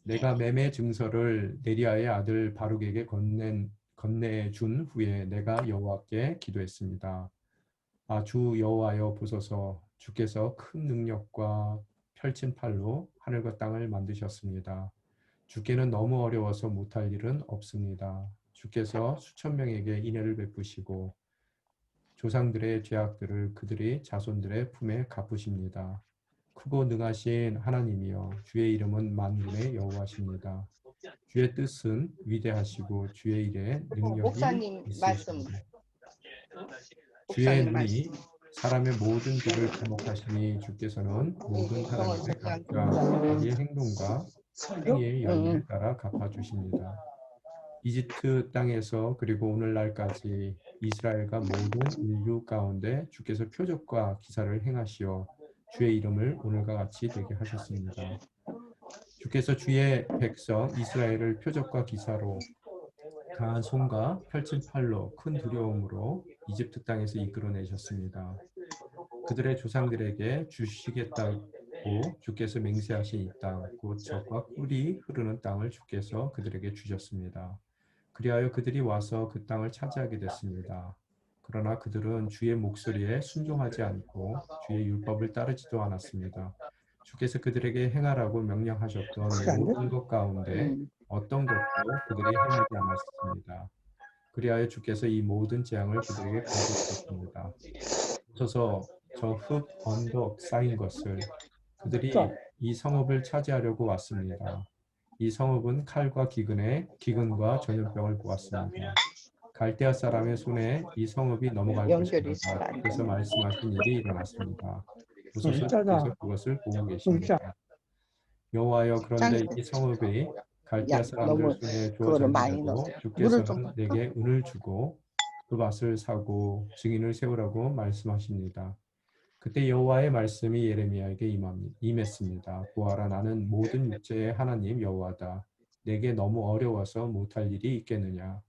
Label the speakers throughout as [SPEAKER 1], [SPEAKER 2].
[SPEAKER 1] 내가 매매 증서를 네리아의 아들 바룩에게 건네준 후에 내가 여호와께 기도했습니다. 아, 주 여호와여 보소서. 주께서 큰 능력과 펼친 팔로 하늘과 땅을 만드셨습니다. 주께는 너무 어려워서 못할 일은 없습니다. 주께서 수천 명에게 인애를 베푸시고 조상들의 죄악들을 그들의 자손들의 품에 갚으십니다. 크고 능하신 하나님이여, 주의 이름은 만군의 여호와십니다. 주의 뜻은 위대하시고 주의 일에 능력이
[SPEAKER 2] 목사님 말씀.
[SPEAKER 1] 있으십니다. 주의
[SPEAKER 2] 목사님 말씀.
[SPEAKER 1] 눈이 사람의 모든 길을 주목하시니 주께서는 모든 사람에게 각각 자기의 행동과 행위의 열매를 따라 갚아주십니다. 이집트 땅에서 그리고 오늘날까지 이스라엘과 모든 인류 가운데 주께서 표적과 기사를 행하시어 주의 이름을 오늘과 같이 되게 하셨습니다. 주께서 주의 백성 이스라엘을 표적과 기사로 강한 손과 펼친 팔로 큰 두려움으로 이집트 땅에서 이끌어내셨습니다. 그들의 조상들에게 주시겠다고 주께서 맹세하신 이 땅, 곧 젖과 꿀이 흐르는 땅을 주께서 그들에게 주셨습니다. 그리하여 그들이 와서 그 땅을 차지하게 됐습니다. 그러나 그들은 주의 목소리에 순종하지 않고 주의 율법을 따르지도 않았습니다. 주께서 그들에게 행하라고 명령하셨던 모든 것 가운데 어떤 것도 그들이 행하지 않았습니다. 그리하여 주께서 이 모든 재앙을 그들에게 거두셨습니다. 서 저 흙 언덕 쌓인 것을 그들이 이 성읍을 차지하려고 왔습니다. 이 성읍은 칼과 기근과 전염병을 보았습니다. 갈대아 사람의 손에 이 성읍이 넘어갈
[SPEAKER 2] 연결이
[SPEAKER 1] 것입니다.
[SPEAKER 2] 잘안
[SPEAKER 1] 주께서
[SPEAKER 2] 되네.
[SPEAKER 1] 말씀하신 일이 일어났습니다. 보소서
[SPEAKER 3] 진짜다.
[SPEAKER 1] 주께서 그것을 보고
[SPEAKER 3] 진짜.
[SPEAKER 1] 계십니다. 여호와여,
[SPEAKER 2] 장,
[SPEAKER 1] 그런데 이 성읍이 갈대아 사람들
[SPEAKER 2] 너무
[SPEAKER 1] 손에
[SPEAKER 2] 그거를 많이 넣었어.
[SPEAKER 1] 주어졌는데도
[SPEAKER 2] 물을 좀
[SPEAKER 1] 주께서는 내게 은을 주고 그 밭을 사고 증인을 세우라고 말씀하십니다. 그때 여호와의 말씀이 예레미야에게 임했습니다. 보아라, 나는 모든 육체의 하나님 여호와다. 내게 너무 어려워서 못할 일이 있겠느냐.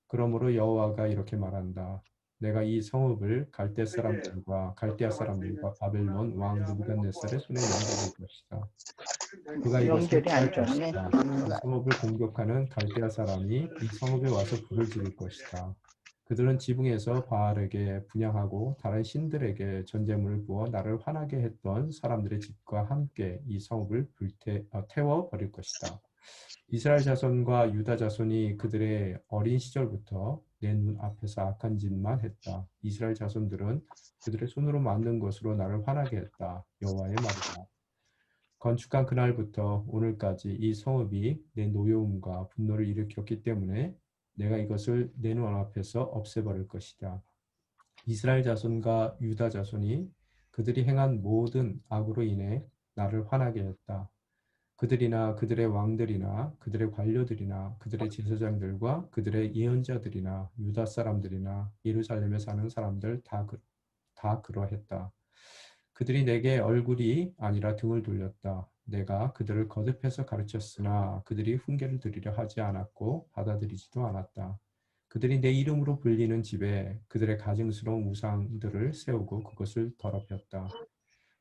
[SPEAKER 1] 그러므로 여호와가 이렇게 말한다. 내가 이 성읍을 갈대아 사람들과 바벨론 왕 느부갓네살의 손에 넘겨줄 것이다. 그가 이것을
[SPEAKER 2] 연결이 안
[SPEAKER 1] 취할
[SPEAKER 2] 좋네.
[SPEAKER 1] 것이다. 이 성읍을 공격하는 갈대아 사람이 이 성읍에 와서 불을 지를 것이다. 그들은 지붕에서 바알에게 분향하고 다른 신들에게 전제물을 부어 나를 화나게 했던 사람들의 집과 함께 이 성읍을 태워 버릴 것이다. 이스라엘 자손과 유다 자손이 그들의 어린 시절부터 내 눈 앞에서 악한 짓만 했다. 이스라엘 자손들은 그들의 손으로 만든 것으로 나를 화나게 했다. 여호와의 말이다. 건축한 그날부터 오늘까지 이 성읍이 내 노여움과 분노를 일으켰기 때문에 내가 이것을 내 눈 앞에서 없애버릴 것이다. 이스라엘 자손과 유다 자손이 그들이 행한 모든 악으로 인해 나를 화나게 했다. 그들이나 그들의 왕들이나 그들의 관료들이나 그들의 제사장들과 그들의 예언자들이나 유다 사람들이나 예루살렘에 사는 사람들 다 그러했다. 그들이 내게 얼굴이 아니라 등을 돌렸다. 내가 그들을 거듭해서 가르쳤으나 그들이 훈계를 드리려 하지 않았고 받아들이지도 않았다. 그들이 내 이름으로 불리는 집에 그들의 가증스러운 우상들을 세우고 그것을 더럽혔다.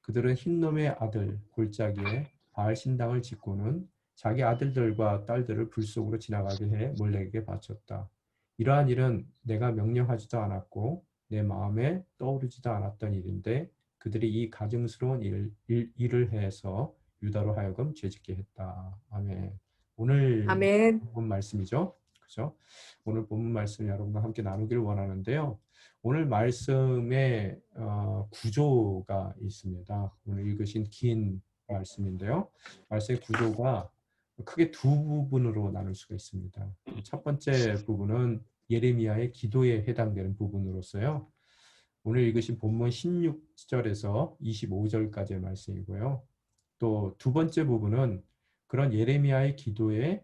[SPEAKER 1] 그들은 흰놈의 아들 골짜기에 바알 신당을 짓고는 자기 아들들과 딸들을 불 속으로 지나가게 해 몰렉에게 바쳤다. 이러한 일은 내가 명령하지도 않았고 내 마음에 떠오르지도 않았던 일인데 그들이 이 가증스러운 일을 해서 유다로 하여금 죄짓게 했다. 아멘. 오늘
[SPEAKER 4] 아멘.
[SPEAKER 1] 본문 말씀이죠. 그죠? 오늘 본문 말씀 여러분과 함께 나누기를 원하는데요. 오늘 말씀의 구조가 있습니다. 오늘 읽으신 긴 말씀인데요. 말씀의 구조가 크게 두 부분으로 나눌 수가 있습니다. 첫 번째 부분은 예레미야의 기도에 해당되는 부분으로서요. 오늘 읽으신 본문 16절에서 25절까지의 말씀이고요. 또 두 번째 부분은 그런 예레미야의 기도에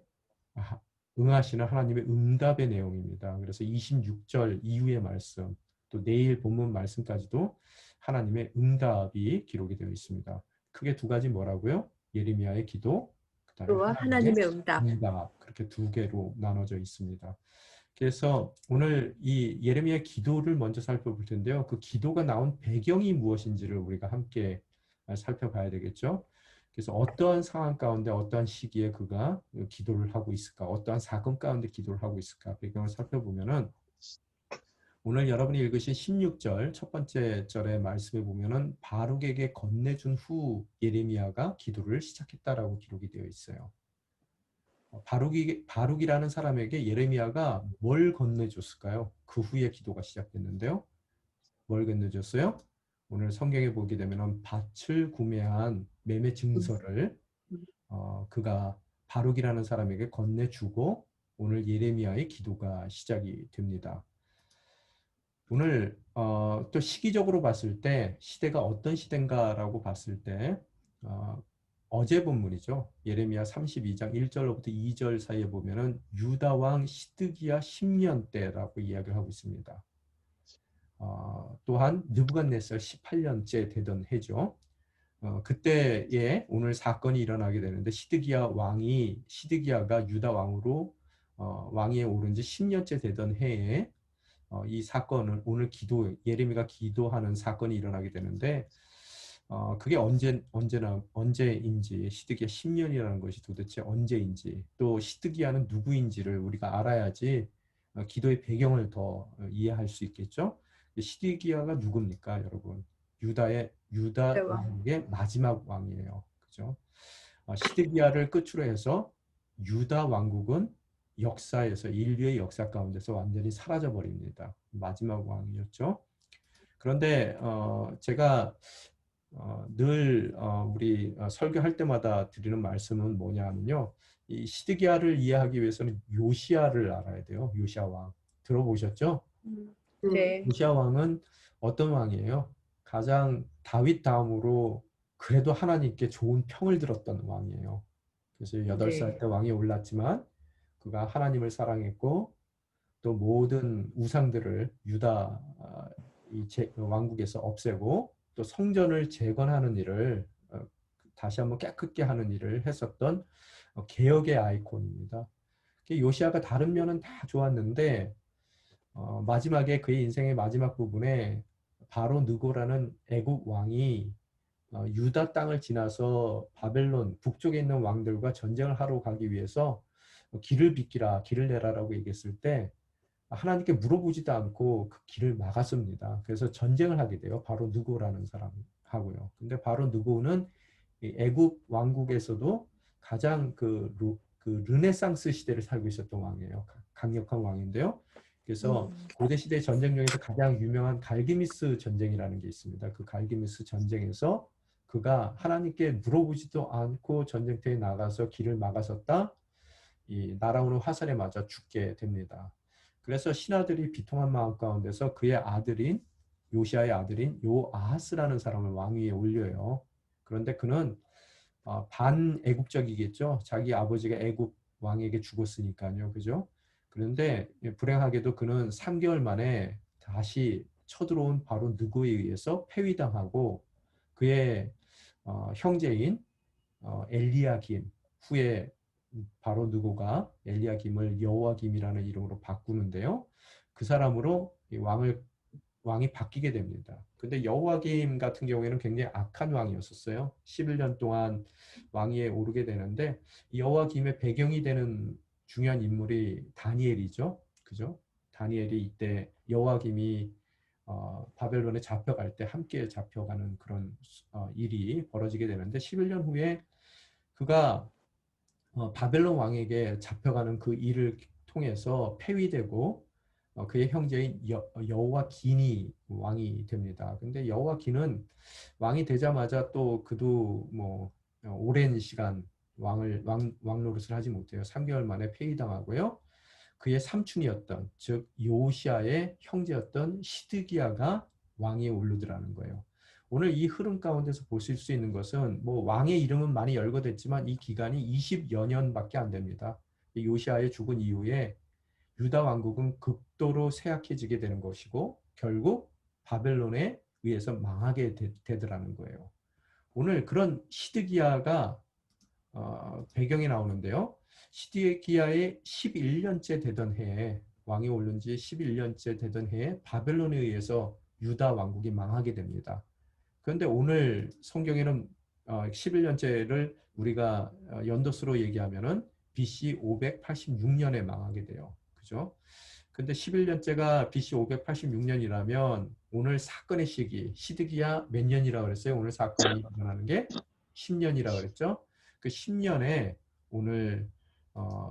[SPEAKER 1] 응하시는 하나님의 응답의 내용입니다. 그래서 26절 이후의 말씀, 또 내일 본문 말씀까지도 하나님의 응답이 기록이 되어 있습니다. 크게 두 가지 뭐라고요? 예레미야의 기도, 그다음에
[SPEAKER 4] 하나님의 응답.
[SPEAKER 1] 그렇게 두 개로 나눠져 있습니다. 그래서 오늘 이 예레미야의 기도를 먼저 살펴볼 텐데요. 그 기도가 나온 배경이 무엇인지를 우리가 함께 살펴봐야 되겠죠. 그래서 어떠한 상황 가운데 어떠한 시기에 그가 기도를 하고 있을까? 어떠한 사건 가운데 기도를 하고 있을까? 배경을 살펴보면은 오늘 여러분이 읽으신 16절 첫 번째 절의 말씀에 보면은 바룩에게 건네준 후 예레미야가 기도를 시작했다라고 기록이 되어 있어요. 바룩이라는 사람에게 예레미야가 뭘 건네줬을까요? 그 후에 기도가 시작됐는데요. 뭘 건네줬어요? 오늘 성경에 보게 되면 밭을 구매한 매매 증서를 그가 바룩이라는 사람에게 건네주고 오늘 예레미야의 기도가 시작이 됩니다. 오늘 또 시기적으로 봤을 때 시대가 어떤 시대인가라고 봤을 때 어제 본문이죠. 예레미야 32장 1절로부터 2절 사이에 보면은 유다 왕 시드기야 10년 때라고 이야기를 하고 있습니다. 또한 느부갓네살 18년째 되던 해죠. 그때에 오늘 사건이 일어나게 되는데 시드기야가 유다 왕으로 왕위에 오른 지 10년째 되던 해에 이 사건은 오늘 예레미가 기도하는 사건이 일어나게 되는데 그게 언제인지 시드기야 10년이라는 것이 도대체 언제인지 또 시드기야는 누구인지를 우리가 알아야지 기도의 배경을 더 이해할 수 있겠죠. 시드기야가 누굽니까, 여러분? 유다
[SPEAKER 2] 대왕.
[SPEAKER 1] 왕국의 마지막 왕이에요. 그죠? 시드기야를 끝으로 해서 유다 왕국은 역사에서 인류의 역사 가운데서 완전히 사라져 버립니다. 마지막 왕이었죠. 그런데 제가 늘 우리 설교할 때마다 드리는 말씀은 뭐냐면요. 이 시드기야를 이해하기 위해서는 요시야를 알아야 돼요. 요시야 왕. 들어보셨죠?
[SPEAKER 2] 네.
[SPEAKER 1] 요시야 왕은 어떤 왕이에요? 가장 다윗 다음으로 그래도 하나님께 좋은 평을 들었던 왕이에요. 그래서 8살
[SPEAKER 2] 네.
[SPEAKER 1] 때 왕이 올랐지만 그가 하나님을 사랑했고 또 모든 우상들을 유다 왕국에서 없애고 또 성전을 재건하는 일을 다시 한번 깨끗게 하는 일을 했었던 개혁의 아이콘입니다. 요시아가 다른 면은 다 좋았는데 마지막에 그의 인생의 마지막 부분에 바로 느고라는 애국 왕이 유다 땅을 지나서 바벨론 북쪽에 있는 왕들과 전쟁을 하러 가기 위해서 길을 비키라, 길을 내라라고 얘기했을 때 하나님께 물어보지도 않고 그 길을 막았습니다. 그래서 전쟁을 하게 돼요. 바로 느고라는 사람하고요. 근데 바로 느고는 애굽 왕국에서도 가장 그 르네상스 시대를 살고 있었던 왕이에요. 강력한 왕인데요. 그래서 고대 시대 전쟁 중에서 가장 유명한 갈기미스 전쟁이라는 게 있습니다. 그 갈기미스 전쟁에서 그가 하나님께 물어보지도 않고 전쟁터에 나가서 길을 막았었다. 이 날아오는 화살에 맞아 죽게 됩니다. 그래서 신하들이 비통한 마음 가운데서 그의 아들인 요시아의 아들인 요아하스라는 사람을 왕위에 올려요. 그런데 그는 반애국적이겠죠. 자기 아버지가 애국 왕에게 죽었으니까요. 그죠? 그런데 불행하게도 그는 3개월 만에 다시 쳐들어온 바로 누구에 의해서 폐위당하고 그의 형제인 엘리야김 후에 바로 누구가 엘리야김을 여호와김이라는 이름으로 바꾸는데요. 그 사람으로 왕이 바뀌게 됩니다. 근데 여호와김 같은 경우에는 굉장히 악한 왕이었었어요. 11년 동안 왕위에 오르게 되는데 여호와김의 배경이 되는 중요한 인물이 다니엘이죠. 그죠? 다니엘이 이때 여호와김이 바벨론에 잡혀갈 때 함께 잡혀가는 그런 일이 벌어지게 되는데 11년 후에 그가 바벨론 왕에게 잡혀가는 그 일을 통해서 폐위되고 그의 형제인 여호와긴이 왕이 됩니다. 근데 여호와긴은 왕이 되자마자 또 그도 뭐 오랜 시간 왕 노릇을 하지 못해요. 3개월 만에 폐위당하고요. 그의 삼촌이었던 즉 요시아의 형제였던 시드기야가 왕위에 오르더라는 거예요. 오늘 이 흐름 가운데서 보실 수 있는 것은 뭐 왕의 이름은 많이 열거됐지만 이 기간이 20여 년밖에 안 됩니다. 요시아의 죽은 이후에 유다 왕국은 극도로 쇠약해지게 되는 것이고 결국 바벨론에 의해서 망하게 되더라는 거예요. 오늘 그런 시드기야가 배경이 나오는데요. 시드기야의 11년째 되던 해에 왕이 오른 지 11년째 되던 해에 바벨론에 의해서 유다 왕국이 망하게 됩니다. 그런데 오늘 성경에는 11년째를 우리가 연도수로 얘기하면은 BC 586년에 망하게 돼요. 그죠? 근데 11년째가 BC 586년이라면 오늘 사건의 시드기야 몇 년이라고 그랬어요? 오늘 사건이 일어나는 게 10년이라고 그랬죠? 그 10년에 오늘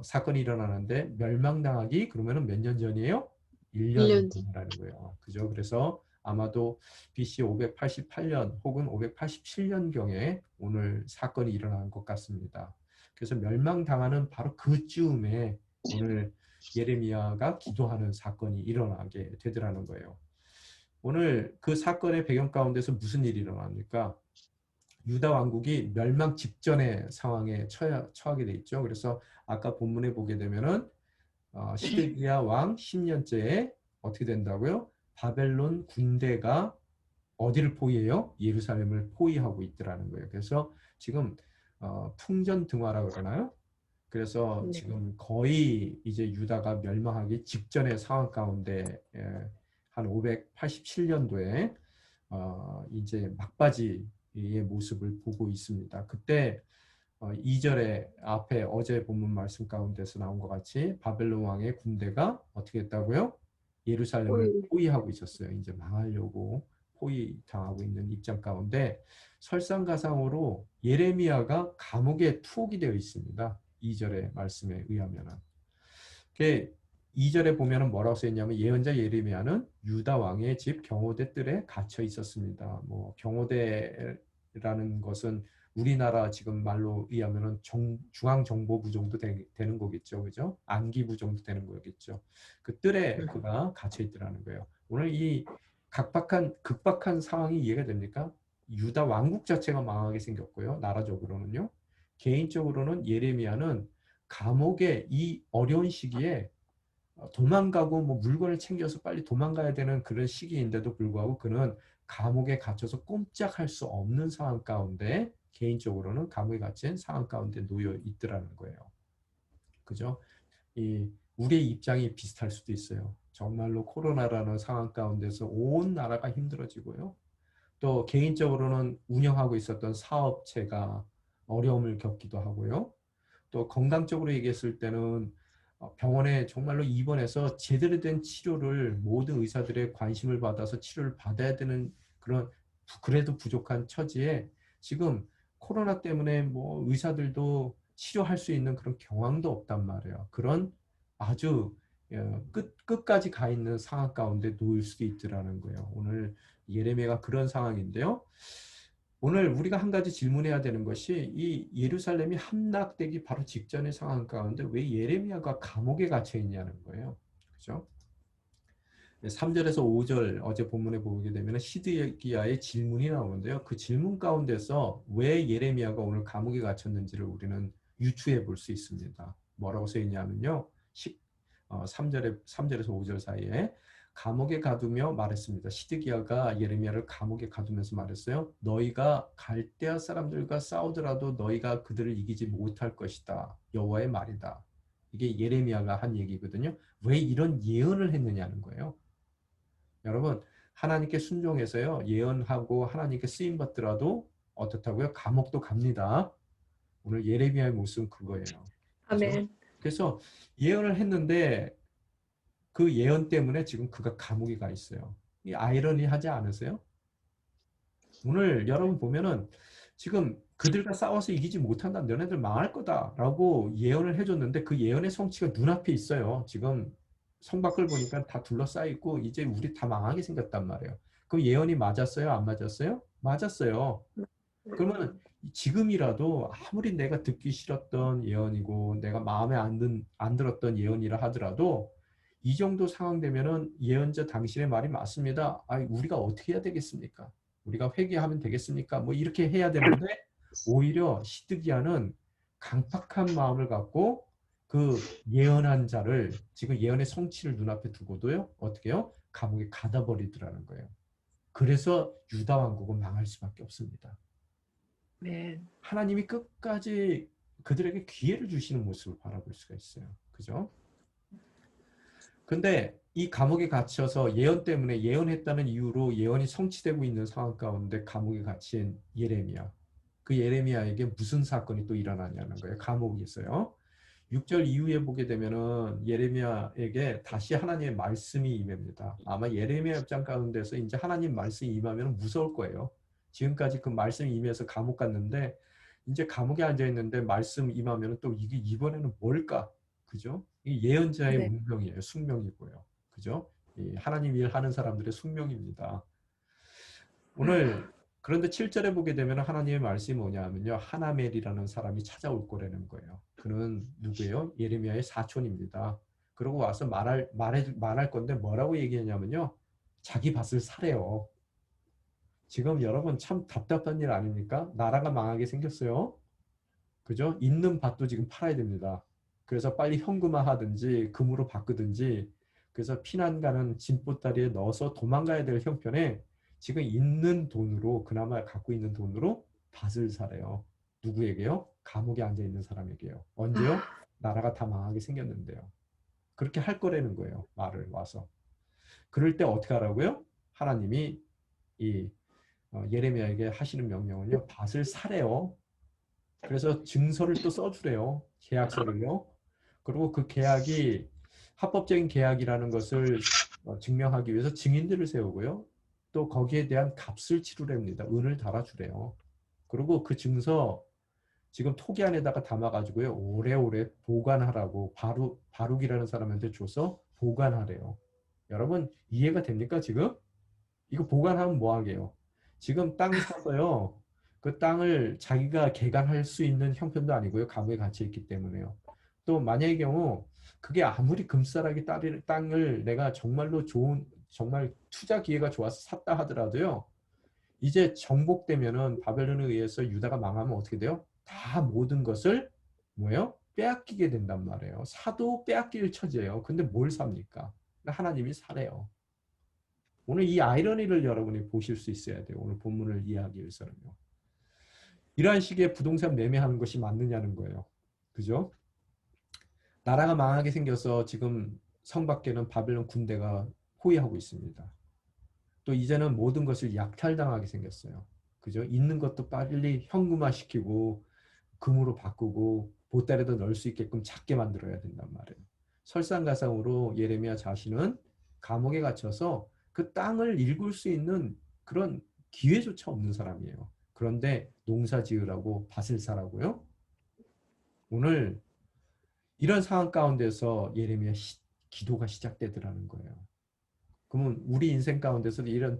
[SPEAKER 1] 사건이 일어나는데 멸망당하기 그러면은 몇 년 전이에요? 1년
[SPEAKER 2] 1년 뒤.
[SPEAKER 1] 전이라는 거예요. 그죠? 그래서 아마도 BC 588년 혹은 587년경에 오늘 사건이 일어난 것 같습니다. 그래서 멸망당하는 바로 그쯤에 오늘 예레미야가 기도하는 사건이 일어나게 되더라는 거예요. 오늘 그 사건의 배경 가운데서 무슨 일이 일어납니까? 유다 왕국이 멸망 직전의 상황에 처하게 돼 있죠. 그래서 아까 본문에 보게 되면은 시드기야 왕 10년째에 어떻게 된다고요? 바벨론 군대가 어디를 포위해요? 예루살렘을 포위하고 있더라는 거예요. 그래서 지금 풍전등화라 그러나요? 그래서
[SPEAKER 2] 네.
[SPEAKER 1] 지금 거의 이제 유다가 멸망하기 직전의 상황 가운데 한 587년도에 이제 막바지의 모습을 보고 있습니다. 그때 2절에 앞에 어제 본문 말씀 가운데서 나온 것 같이 바벨론 왕의 군대가 어떻게 했다고요? 예루살렘을
[SPEAKER 2] 홀.
[SPEAKER 1] 포위하고 있었어요. 이제 망하려고 포위당하고 있는 입장 가운데 설상가상으로 예레미야가 감옥에 투옥이 되어 있습니다. 2절의 말씀에 의하면은. 2절에 보면은 뭐라고 써있냐면 예언자 예레미야는 유다 왕의 집 경호대 뜰에 갇혀 있었습니다. 뭐 경호대라는 것은 우리나라 지금 말로 의하면은 중앙정보부 정도 되는 거겠죠, 그죠? 안기부 정도 되는 거겠죠. 그 뜰에 그가 갇혀 있더라는 거예요. 오늘 이 극박한 상황이 이해가 됩니까? 유다 왕국 자체가 망하게 생겼고요, 나라적으로는요. 개인적으로는 예레미야는 감옥에 이 어려운 시기에 도망가고 뭐 물건을 챙겨서 빨리 도망가야 되는 그런 시기인데도 불구하고 그는 감옥에 갇혀서 꼼짝할 수 없는 상황 가운데 개인적으로는 감옥에 갇힌 상황 가운데 놓여 있더라는 거예요. 그죠? 우리의 입장이 비슷할 수도 있어요. 정말로 코로나라는 상황 가운데서 온 나라가 힘들어지고요. 또 개인적으로는 운영하고 있었던 사업체가 어려움을 겪기도 하고요. 또 건강적으로 얘기했을 때는 병원에 정말로 입원해서 제대로 된 치료를 모든 의사들의 관심을 받아서 치료를 받아야 되는 그런 그래도 부족한 처지에 지금 코로나 때문에 뭐 의사들도 치료할 수 있는 그런 경황도 없단 말이에요. 그런 아주 끝까지 가 있는 상황 가운데 놓일 수도 있더라는 거예요. 오늘 예레미야가 그런 상황인데요. 오늘 우리가 한 가지 질문해야 되는 것이 이 예루살렘이 함락되기 바로 직전의 상황 가운데 왜 예레미야가 감옥에 갇혀 있냐는 거예요. 그죠? 3절에서 5절 어제 본문에 보게 되면 시드기야의 질문이 나오는데요. 그 질문 가운데서 왜 예레미야가 오늘 감옥에 갇혔는지를 우리는 유추해 볼 수 있습니다. 뭐라고 써 있냐면요. 3절에서 5절 사이에 감옥에 가두며 말했습니다. 시드기야가 예레미야를 감옥에 가두면서 말했어요. 너희가 갈대아 사람들과 싸우더라도 너희가 그들을 이기지 못할 것이다. 여호와의 말이다. 이게 예레미야가 한 얘기거든요. 왜 이런 예언을 했느냐는 거예요. 여러분 하나님께 순종해서요. 예언하고 하나님께 쓰임 받더라도 어떻다고요? 감옥도 갑니다. 오늘 예레미야의 모습은 그거예요. 그죠?
[SPEAKER 2] 아멘.
[SPEAKER 1] 그래서 예언을 했는데 그 예언 때문에 지금 그가 감옥에 가 있어요. 이 아이러니하지 않으세요? 오늘 여러분 보면은 지금 그들과 싸워서 이기지 못한다. 너네들 망할 거다라고 예언을 해줬는데 그 예언의 성취가 눈앞에 있어요. 지금 성밖을 보니까 다 둘러싸여 있고 이제 우리 다 망하게 생겼단 말이에요. 그 예언이 맞았어요? 안 맞았어요? 맞았어요. 그러면 지금이라도 아무리 내가 듣기 싫었던 예언이고 내가 마음에 안 들었던 예언이라 하더라도 이 정도 상황 되면은 예언자 당신의 말이 맞습니다. 아, 우리가 어떻게 해야 되겠습니까? 우리가 회개하면 되겠습니까? 뭐 이렇게 해야 되는데 오히려 시드기야는 강팍한 마음을 갖고 그 예언한 자를 지금 예언의 성취를 눈앞에 두고도요 어떻게 해요? 감옥에 가다 버리더라는 거예요. 그래서 유다 왕국은 망할 수밖에 없습니다.
[SPEAKER 2] 아멘.
[SPEAKER 1] 하나님이 끝까지 그들에게 기회를 주시는 모습을 바라볼 수가 있어요. 그죠? 근데 이 감옥에 갇혀서 예언 때문에 예언했다는 이유로 예언이 성취되고 있는 상황 가운데 감옥에 갇힌 예레미야. 그 예레미야에게 무슨 사건이 또 일어나냐는 거예요. 감옥이 있어요. 6절 이후에 보게 되면은 예레미야에게 다시 하나님의 말씀이 임합니다. 아마 예레미야 입장 가운데서 이제 하나님 말씀이 임하면 무서울 거예요. 지금까지 그 말씀이 임해서 감옥 갔는데 이제 감옥에 앉아 있는데 말씀 임하면 또 이게 이번에는 뭘까? 그죠? 이 예언자의
[SPEAKER 2] 네.
[SPEAKER 1] 운명이에요. 숙명이고요. 그죠? 이 하나님 일하는 사람들의 숙명입니다. 오늘 그런데 7절에 보게 되면 하나님의 말씀이 뭐냐면요. 하나멜이라는 사람이 찾아올 거라는 거예요. 그는 누구예요? 예레미야의 사촌입니다. 그러고 와서 말할 건데 뭐라고 얘기하냐면요. 자기 밭을 사래요. 지금 여러분 참 답답한 일 아닙니까? 나라가 망하게 생겼어요. 그죠? 있는 밭도 지금 팔아야 됩니다. 그래서 빨리 현금화하든지 금으로 바꾸든지 그래서 피난 가는 짐보따리에 넣어서 도망가야 될 형편에 지금 있는 돈으로 그나마 갖고 있는 돈으로 밭을 사래요. 누구에게요? 감옥에 앉아 있는 사람에게요. 언제요? 나라가 다 망하게 생겼는데요. 그렇게 할 거라는 거예요. 말을 와서. 그럴 때 어떻게 하라고요? 하나님이 이 예레미야에게 하시는 명령은요. 밭을 사래요. 그래서 증서를 또 써주래요. 계약서를요. 그리고 그 계약이 합법적인 계약이라는 것을 증명하기 위해서 증인들을 세우고요. 또 거기에 대한 값을 치르랍니다. 은을 달아주래요. 그리고 그 증서 지금 토기 안에다가 담아가지고요. 오래오래 보관하라고 바룩이라는 사람한테 줘서 보관하래요. 여러분 이해가 됩니까 지금? 이거 보관하면 뭐 하게요? 지금 땅 사서요. 그 땅을 자기가 개간할 수 있는 형편도 아니고요. 감옥에 갇혀 있기 때문에요. 또 만약의 경우 그게 아무리 금싸라기 땅을 내가 정말로 좋은 정말 투자 기회가 좋아서 샀다 하더라도요. 이제 정복되면은 바벨론에 의해서 유다가 망하면 어떻게 돼요? 다 모든 것을 뭐예요? 빼앗기게 된단 말이에요. 사도 빼앗길 처지예요. 근데 뭘 삽니까? 하나님이 사래요. 오늘 이 아이러니를 여러분이 보실 수 있어야 돼요. 오늘 본문을 이해하기 위해서는요. 이러한 식의 부동산 매매하는 것이 맞느냐는 거예요. 그죠? 나라가 망하게 생겨서 지금 성 밖에는 바벨론 군대가 호위하고 있습니다. 또 이제는 모든 것을 약탈당하게 생겼어요. 그죠? 있는 것도 빨리 현금화시키고 금으로 바꾸고 보따리도 넣을 수 있게끔 작게 만들어야 된단 말이에요. 설상가상으로 예레미야 자신은 감옥에 갇혀서 그 땅을 일굴 수 있는 그런 기회조차 없는 사람이에요. 그런데 농사 지으라고 밭을 사라고요? 오늘 이런 상황 가운데서 예레미야 기도가 시작되더라는 거예요. 그러면 우리 인생 가운데서도 이런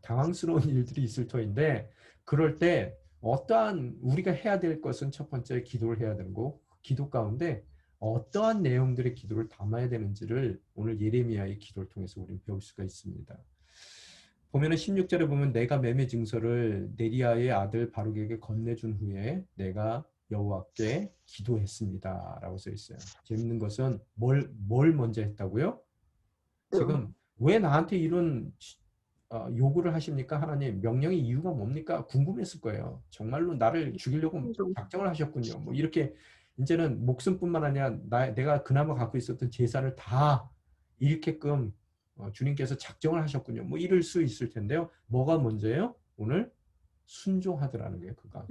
[SPEAKER 1] 당황스러운 일들이 있을 터인데 그럴 때 어떠한 우리가 해야 될 것은 첫 번째 기도를 해야 되는 거 기도 가운데 어떠한 내용들의 기도를 담아야 되는지를 오늘 예레미야의 기도를 통해서 우리는 배울 수가 있습니다. 보면은 16절에 보면 내가 매매 증서를 네리야의 아들 바룩에게 건네준 후에 내가 여호와께 기도했습니다. 라고 써 있어요. 재밌는 것은 뭘 먼저 했다고요? 지금 왜 나한테 이런 요구를 하십니까? 하나님 명령의 이유가 뭡니까? 궁금했을 거예요. 정말로 나를 죽이려고 작정을 하셨군요. 뭐 이렇게 이제는 목숨뿐만 아니라 내가 그나마 갖고 있었던 재산을 다 잃게끔 주님께서 작정을 하셨군요. 뭐 이럴 수 있을 텐데요. 뭐가 먼저예요? 오늘 순종하더라는 거예요. 그가.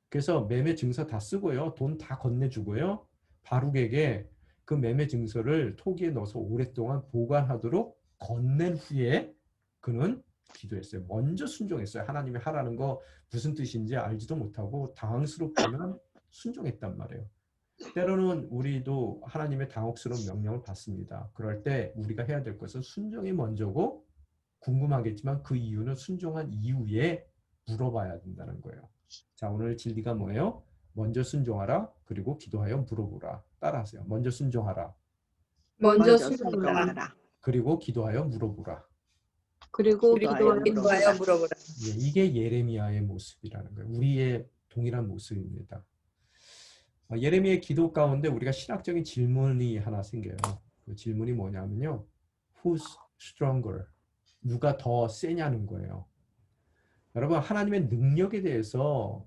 [SPEAKER 1] 그래서 매매 증서 다 쓰고요. 돈 다 건네주고요. 바룩에게 그 매매 증서를 토기에 넣어서 오랫동안 보관하도록 건넨 후에 그는 기도했어요. 먼저 순종했어요. 하나님이 하라는 거 무슨 뜻인지 알지도 못하고 당황스럽지만 순종했단 말이에요. 때로는 우리도 하나님의 당혹스러운 명령을 받습니다. 그럴 때 우리가 해야 될 것은 순종이 먼저고 궁금하겠지만 그 이유는 순종한 이후에 물어봐야 된다는 거예요. 자, 오늘 진리가 뭐예요? 먼저 순종하라. 그리고 기도하여 물어보라. 따라하세요. 먼저 순종하라.
[SPEAKER 2] 먼저
[SPEAKER 3] 먼저
[SPEAKER 2] 순종하라.
[SPEAKER 3] 순종하라.
[SPEAKER 1] 그리고 기도하여 물어보라.
[SPEAKER 3] 그리고
[SPEAKER 2] 기도하여 물어보라.
[SPEAKER 1] 예, 이게 예레미야의 모습이라는 거예요. 우리의 동일한 모습입니다. 예레미야의 기도 가운데 우리가 신학적인 질문이 하나 생겨요. 그 질문이 뭐냐면요. Who's stronger? 누가 더 세냐는 거예요. 여러분 하나님의 능력에 대해서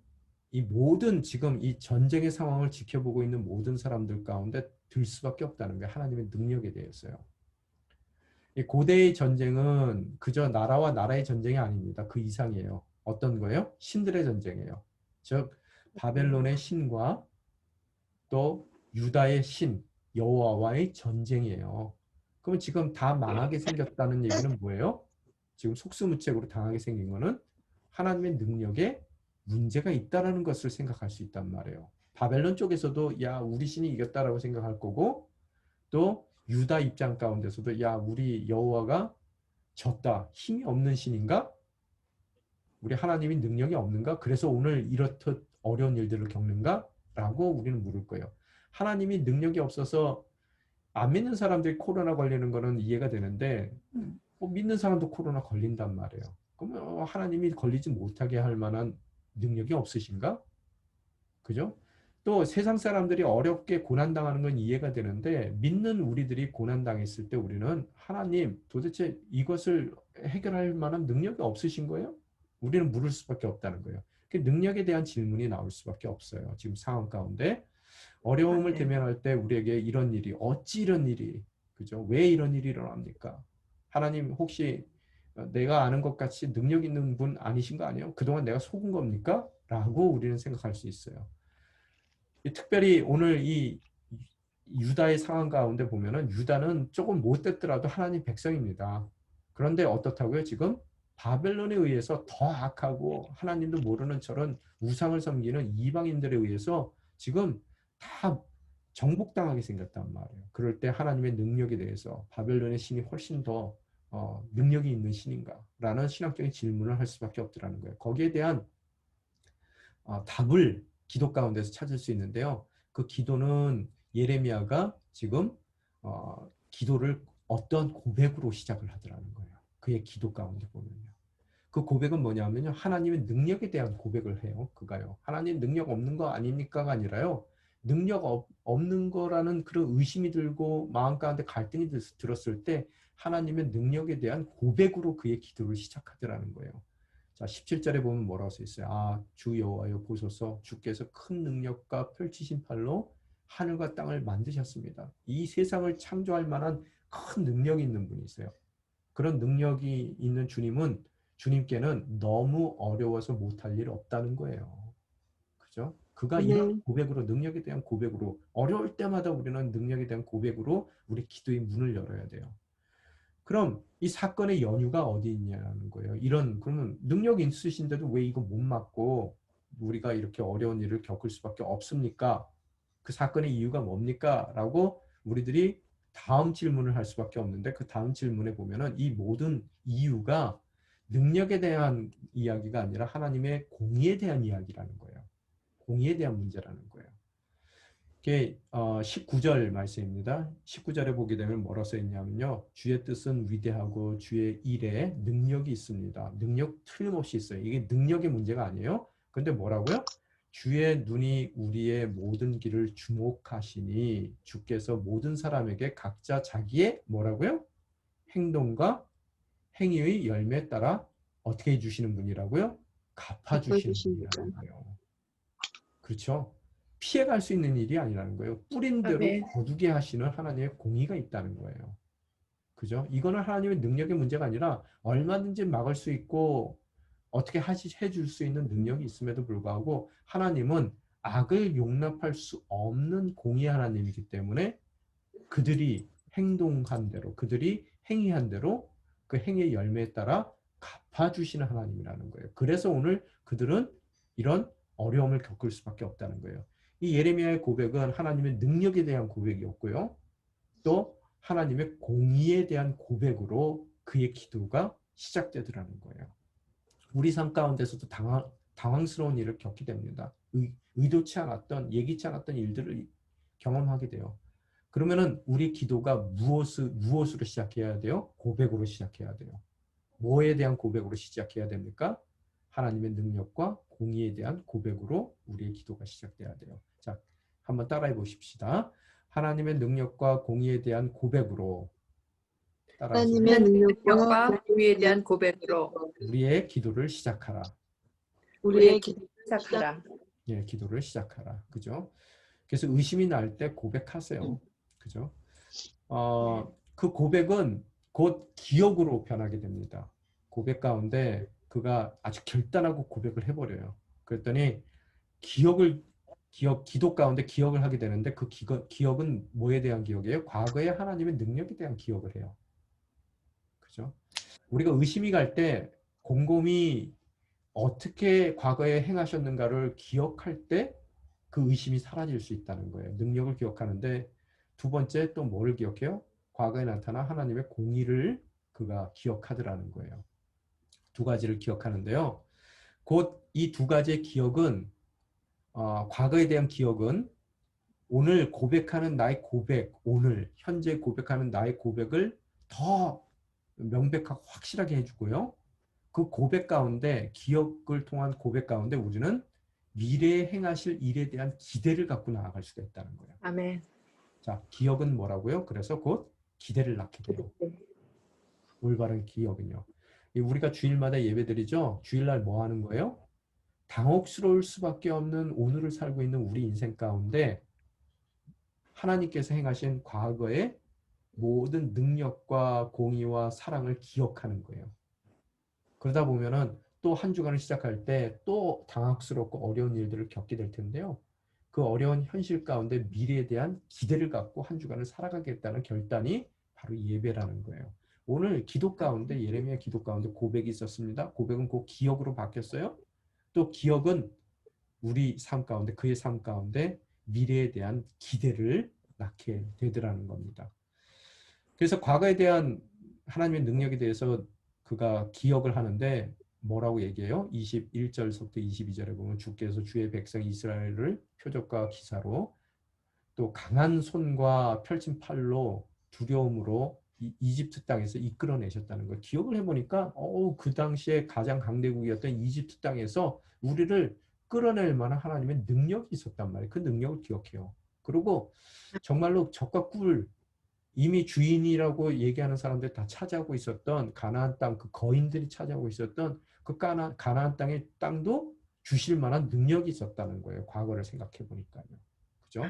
[SPEAKER 1] 이 모든 지금 이 전쟁의 상황을 지켜보고 있는 모든 사람들 가운데 들 수밖에 없다는 거예요. 하나님의 능력에 대해서요. 이 고대의 전쟁은 그저 나라와 나라의 전쟁이 아닙니다. 그 이상이에요. 어떤 거예요? 신들의 전쟁이에요. 즉 바벨론의 신과 또 유다의 신 여호와와의 전쟁이에요. 그럼 지금 다 망하게 생겼다는 얘기는 뭐예요? 지금 속수무책으로 당하게 생긴 거는 하나님의 능력에 문제가 있다라는 것을 생각할 수 있단 말이에요. 바벨론 쪽에서도 야 우리 신이 이겼다라고 생각할 거고 또 유다 입장 가운데서도 야 우리 여호와가 졌다. 힘이 없는 신인가? 우리 하나님이 능력이 없는가? 그래서 오늘 이렇듯 어려운 일들을 겪는가? 라고 우리는 물을 거예요. 하나님이 능력이 없어서 안 믿는 사람들이 코로나 걸리는 거는 이해가 되는데 믿는 사람도 코로나 걸린단 말이에요. 그러면 하나님이 걸리지 못하게 할 만한 능력이 없으신가? 그죠? 또 세상 사람들이 어렵게 고난당하는 건 이해가 되는데 믿는 우리들이 고난당했을 때 우리는 하나님 도대체 이것을 해결할 만한 능력이 없으신 거예요? 우리는 물을 수밖에 없다는 거예요. 그 능력에 대한 질문이 나올 수밖에 없어요. 지금 상황 가운데 어려움을 대면할 때 우리에게 이런 일이 어찌 이런 일이 그죠? 왜 이런 일이 일어납니까? 하나님 혹시 내가 아는 것 같이 능력 있는 분 아니신 거 아니에요? 그동안 내가 속은 겁니까? 라고 우리는 생각할 수 있어요. 특별히 오늘 이 유다의 상황 가운데 보면은 유다는 조금 못됐더라도 하나님 백성입니다. 그런데 어떻다고요? 지금 바벨론에 의해서 더 악하고 하나님도 모르는 저런 우상을 섬기는 이방인들에 의해서 지금 다 정복당하게 생겼단 말이에요. 그럴 때 하나님의 능력에 대해서 바벨론의 신이 훨씬 더 능력이 있는 신인가? 라는 신학적인 질문을 할 수밖에 없더라는 거예요. 거기에 대한 답을 기도 가운데서 찾을 수 있는데요. 그 기도는 예레미야가 지금 기도를 어떤 고백으로 시작을 하더라는 거예요. 그의 기도 가운데 보면요. 그 고백은 뭐냐면요. 하나님의 능력에 대한 고백을 해요. 그가요. 하나님 능력 없는 거 아닙니까가 아니라요. 능력 없는 거라는 그런 의심이 들고 마음 가운데 갈등이 들었을 때 하나님의 능력에 대한 고백으로 그의 기도를 시작하더라는 거예요. 자, 17절에 보면 뭐라고 써 있어요? 아, 주 여호와여 보소서 주께서 큰 능력과 펼치신 팔로 하늘과 땅을 만드셨습니다. 이 세상을 창조할 만한 큰 능력이 있는 분이 있어요. 그런 능력이 있는 주님은 주님께는 너무 어려워서 못할 일 없다는 거예요. 그죠? 그가 이런 고백으로 능력에 대한 고백으로 어려울 때마다 우리는 능력에 대한 고백으로 우리 기도의 문을 열어야 돼요. 그럼 이 사건의 연유가 어디 있냐는 거예요. 그러면 능력이 있으신데도 왜 이거 못 막고 우리가 이렇게 어려운 일을 겪을 수밖에 없습니까? 그 사건의 이유가 뭡니까? 라고 우리들이 다음 질문을 할 수밖에 없는데 그 다음 질문에 보면은 이 모든 이유가 능력에 대한 이야기가 아니라 하나님의 공의에 대한 이야기라는 거예요. 공의에 대한 문제라는 거예요. 이게 19절 말씀입니다. 19절에 보게 되면 뭐라고 써 있냐면요. 주의 뜻은 위대하고 주의 일에 능력이 있습니다. 능력 틀림없이 있어요. 이게 능력의 문제가 아니에요. 근데 뭐라고요? 주의 눈이 우리의 모든 길을 주목하시니 주께서 모든 사람에게 각자 자기의 뭐라고요? 행동과 행위의 열매에 따라 어떻게 해주시는 분이라고요? 갚아주시는 분이라는 거예요. 그렇죠? 피해갈 수 있는 일이 아니라는 거예요. 뿌린 대로 거두게 하시는 하나님의 공의가 있다는 거예요. 그죠? 이거는 하나님의 능력의 문제가 아니라 얼마든지 막을 수 있고 어떻게 해줄 수 있는 능력이 있음에도 불구하고 하나님은 악을 용납할 수 없는 공의 하나님이기 때문에 그들이 행동한 대로 그들이 행위한 대로 그 행위의 열매에 따라 갚아주시는 하나님이라는 거예요. 그래서 오늘 그들은 이런 어려움을 겪을 수밖에 없다는 거예요. 이 예레미야의 고백은 하나님의 능력에 대한 고백이었고요. 또 하나님의 공의에 대한 고백으로 그의 기도가 시작되더라는 거예요. 우리 삶 가운데서도 당황스러운 일을 겪게 됩니다. 의도치 않았던 예기치 않았던 일들을 경험하게 돼요. 그러면은 우리 기도가 무엇으로 시작해야 돼요? 고백으로 시작해야 돼요. 뭐에 대한 고백으로 시작해야 됩니까? 하나님의 능력과 공의에 대한 고백으로 우리의 기도가 시작돼야 돼요. 자, 한번 따라해 보십시다. 하나님의 능력과 공의에 대한 고백으로 따라하시면
[SPEAKER 2] 하나님의 능력과 공의에 대한 고백으로
[SPEAKER 1] 우리의 기도를 시작하라.
[SPEAKER 2] 우리의 기도를 시작하라.
[SPEAKER 1] 예, 기도를 시작하라. 그죠? 그래서 의심이 날 때 고백하세요. 그죠? 그 고백은 곧 기억으로 변하게 됩니다. 고백 가운데 그가 아주 결단하고 고백을 해버려요. 그랬더니 기도 가운데 기억을 하게 되는데 그 기억은 뭐에 대한 기억이에요? 과거의 하나님의 능력에 대한 기억을 해요. 그죠? 우리가 의심이 갈 때 곰곰이 어떻게 과거에 행하셨는가를 기억할 때 그 의심이 사라질 수 있다는 거예요. 능력을 기억하는데 두 번째 또 뭐를 기억해요? 과거에 나타난 하나님의 공의를 그가 기억하더라는 거예요. 두 가지를 기억하는데요. 곧 이 두 가지의 기억은 과거에 대한 기억은 오늘 고백하는 나의 고백, 오늘 현재 고백하는 나의 고백을 더 명백하고 확실하게 해주고요. 그 고백 가운데 기억을 통한 고백 가운데 우리는 미래에 행하실 일에 대한 기대를 갖고 나아갈 수가 있다는 거예요.
[SPEAKER 2] 아멘.
[SPEAKER 1] 자, 기억은 뭐라고요? 그래서 곧 기대를 낳게 돼요. 올바른 기억은요. 우리가 주일마다 예배드리죠. 주일날 뭐 하는 거예요? 당혹스러울 수밖에 없는 오늘을 살고 있는 우리 인생 가운데 하나님께서 행하신 과거의 모든 능력과 공의와 사랑을 기억하는 거예요. 그러다 보면은 또 한 주간을 시작할 때 또 당황스럽고 어려운 일들을 겪게 될 텐데요. 그 어려운 현실 가운데 미래에 대한 기대를 갖고 한 주간을 살아가겠다는 결단이 바로 예배라는 거예요. 오늘 기도 가운데 예레미야 기도 가운데 고백이 있었습니다. 고백은 곧 기억으로 바뀌었어요. 또 기억은 우리 삶 가운데 그의 삶 가운데 미래에 대한 기대를 낳게 되더라는 겁니다. 그래서 과거에 대한 하나님의 능력에 대해서 그가 기억을 하는데 뭐라고 얘기해요? 21절부터 22절에 보면 주께서 주의 백성 이스라엘을 표적과 기사로 또 강한 손과 펼친 팔로 두려움으로 이집트 땅에서 이끌어내셨다는 걸 기억을 해보니까 그 당시에 가장 강대국이었던 이집트 땅에서 우리를 끌어낼 만한 하나님의 능력이 있었단 말이에요. 그 능력을 기억해요. 그리고 정말로 적과 꿀 이미 주인이라고 얘기하는 사람들 다 차지하고 있었던 가나안 땅 그 거인들이 차지하고 있었던 그 가나안 땅의 땅도 주실 만한 능력이 있었다는 거예요. 과거를 생각해 보니까요. 그죠?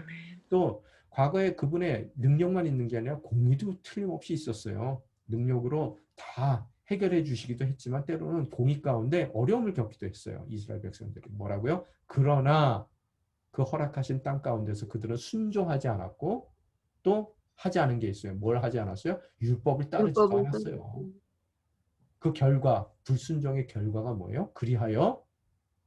[SPEAKER 1] 또 과거에 그분의 능력만 있는 게 아니라 공의도 틀림없이 있었어요. 능력으로 다 해결해 주시기도 했지만 때로는 공의 가운데 어려움을 겪기도 했어요. 이스라엘 백성들이. 뭐라고요? 그러나 그 허락하신 땅 가운데서 그들은 순종하지 않았고 또 하지 않은 게 있어요. 뭘 하지 않았어요? 율법을 따르지도
[SPEAKER 2] 율법을
[SPEAKER 1] 않았어요. 그 결과, 불순종의 결과가 뭐예요? 그리하여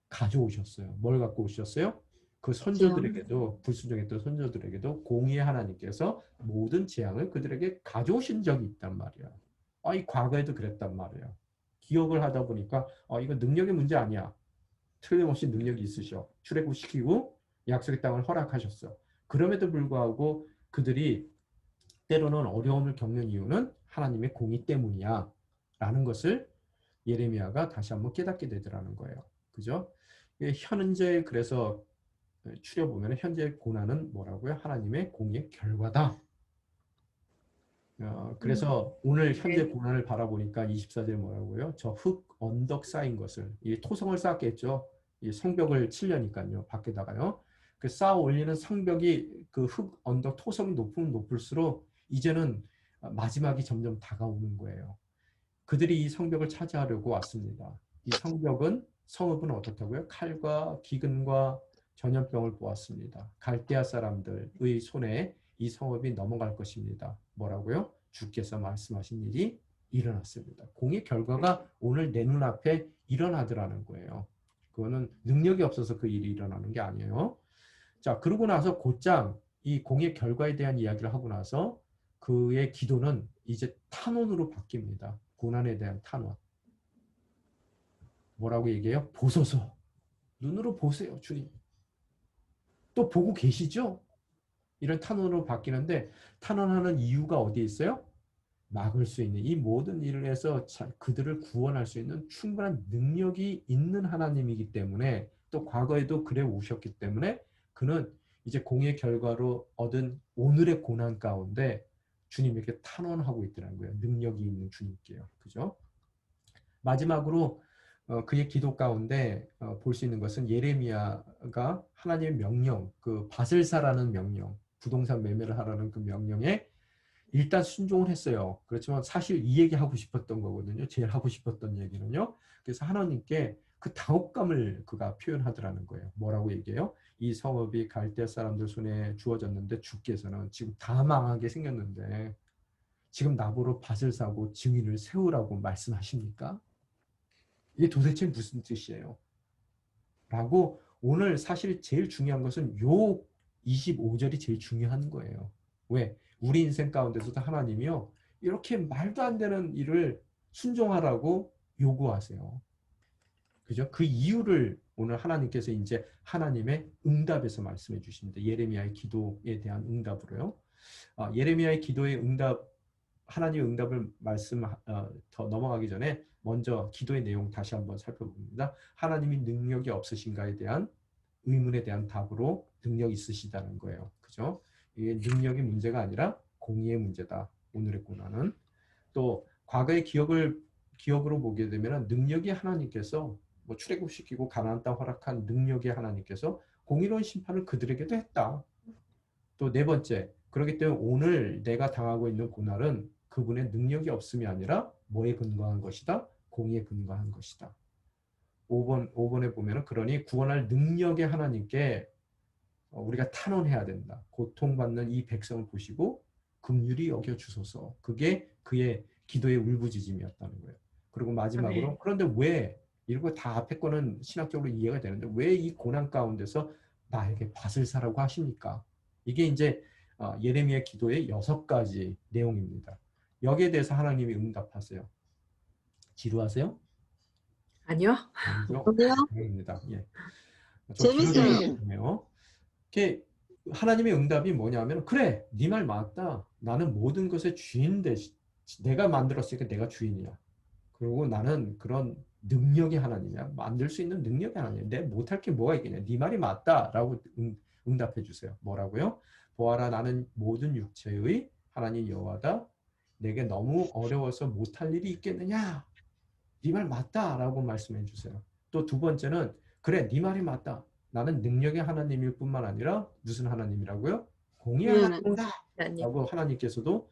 [SPEAKER 1] 가져오셨어요. 뭘 갖고 오셨어요? 그 선조들에게도 불순종했던 선조들에게도 공의의 하나님께서 모든 재앙을 그들에게 가져오신 적이 있단 말이야. 이 과거에도 그랬단 말이야. 기억을 하다 보니까 이거 능력의 문제 아니야. 틀림없이 능력이 있으셔. 출애굽시키고 약속의 땅을 허락하셨어. 그럼에도 불구하고 그들이 때로는 어려움을 겪는 이유는 하나님의 공의 때문이야. 라는 것을 예레미야가 다시 한번 깨닫게 되더라는 거예요. 그죠? 현재 그래서 추려보면 현재의 고난은 뭐라고요? 하나님의 공의의 결과다. 그래서 오늘 현재 고난을 바라보니까 24절에 뭐라고요? 저 흙 언덕 쌓인 것을 이 토성을 쌓았겠죠. 이 성벽을 치려니까요. 밖에다가요. 그 쌓아 올리는 성벽이 그 흙 언덕 토성이 높으면 높을수록 이제는 마지막이 점점 다가오는 거예요. 그들이 이 성벽을 차지하려고 왔습니다. 이 성읍은 어떻다고요? 칼과 기근과 전염병을 보았습니다. 갈대아 사람들의 손에 이 성읍이 넘어갈 것입니다. 뭐라고요? 주께서 말씀하신 일이 일어났습니다. 공의 결과가 오늘 내 눈앞에 일어나더라는 거예요. 그거는 능력이 없어서 그 일이 일어나는 게 아니에요. 자, 그러고 나서 곧장 이 공의 결과에 대한 이야기를 하고 나서 그의 기도는 이제 탄원으로 바뀝니다. 고난에 대한 탄원. 뭐라고 얘기해요? 보소서. 눈으로 보세요, 주님. 또 보고 계시죠? 이런 탄원으로 바뀌는데 탄원하는 이유가 어디에 있어요? 막을 수 있는 이 모든 일을 해서 그들을 구원할 수 있는 충분한 능력이 있는 하나님이기 때문에 또 과거에도 그래 오셨기 때문에 그는 이제 공의 결과로 얻은 오늘의 고난 가운데 주님에게 탄원하고 있더라는 거예요. 능력이 있는 주님께요. 그죠? 마지막으로 그의 기도 가운데 볼 수 있는 것은 예레미야가 하나님의 명령, 그 밭을 사라는 명령, 부동산 매매를 하라는 그 명령에 일단 순종을 했어요. 그렇지만 사실 이 얘기 하고 싶었던 거거든요. 제일 하고 싶었던 얘기는요. 그래서 하나님께 그 당혹감을 그가 표현하더라는 거예요. 뭐라고 얘기해요? 이 성읍이 갈대아 사람들 손에 주어졌는데 주께서는 지금 다 망하게 생겼는데 지금 나보러 밭을 사고 증인을 세우라고 말씀하십니까? 이게 도대체 무슨 뜻이에요? 라고 오늘 사실 제일 중요한 것은 요 25절이 제일 중요한 거예요. 왜? 우리 인생 가운데서도 하나님이요. 이렇게 말도 안 되는 일을 순종하라고 요구하세요. 그죠? 그 이유를 오늘 하나님께서 이제 하나님의 응답에서 말씀해 주십니다. 예레미야의 기도에 대한 응답으로요. 예레미야의 기도의 응답, 하나님의 응답을 더 넘어가기 전에 먼저 기도의 내용 다시 한번 살펴봅니다. 하나님이 능력이 없으신가에 대한 의문에 대한 답으로 능력 있으시다는 거예요. 그죠? 이게 능력의 문제가 아니라 공의의 문제다. 오늘의 고난은. 또 과거의 기억으로 보게 되면 능력이 하나님께서 뭐 출애굽시키고 가나안 땅 허락한 능력이 하나님께서 공의로운 심판을 그들에게도 했다. 또 네 번째, 그렇기 때문에 오늘 내가 당하고 있는 고난은 그분의 능력이 없음이 아니라 뭐에 근거한 것이다? 공의에 근거한 것이다. 5번에 보면은 그러니 구원할 능력의 하나님께 우리가 탄원해야 된다. 고통받는 이 백성을 보시고 긍휼히 여겨 주소서. 그게 그의 기도의 울부짖음이었다는 거예요. 그리고 마지막으로
[SPEAKER 2] 아멘.
[SPEAKER 1] 그런데 왜 이러고 다 앞에 거는 신학적으로 이해가 되는데 왜 이 고난 가운데서 나에게 밭을 사라고 하십니까? 이게 이제 예레미야 기도의 6가지 내용입니다. 여기에 대해서 하나님이 응답하세요. 지루하세요?
[SPEAKER 2] 아니요.
[SPEAKER 1] 아니죠.
[SPEAKER 3] 그래요?
[SPEAKER 1] 다행입니다. 예. 좀
[SPEAKER 3] 재밌어요.
[SPEAKER 1] 기울여지네요. 이게 하나님의 응답이 뭐냐면 그래, 네 말 맞다. 나는 모든 것의 주인인데 내가 만들었으니까 내가 주인이야. 그리고 나는 그런 능력의 하나님이야. 만들 수 있는 능력의 하나님이야. 내 못할 게 뭐가 있겠냐. 네 말이 맞다라고 응답해 주세요. 뭐라고요? 보아라, 나는 모든 육체의 하나님 여호와다. 내게 너무 어려워서 못할 일이 있겠느냐? 네 말 맞다라고 말씀해 주세요. 또 두 번째는 그래, 네 말이 맞다. 나는 능력의 하나님일 뿐만 아니라 무슨 하나님이라고요? 공의의
[SPEAKER 3] 미안해.
[SPEAKER 2] 하나님.
[SPEAKER 1] 하나님이라고 하나님께서도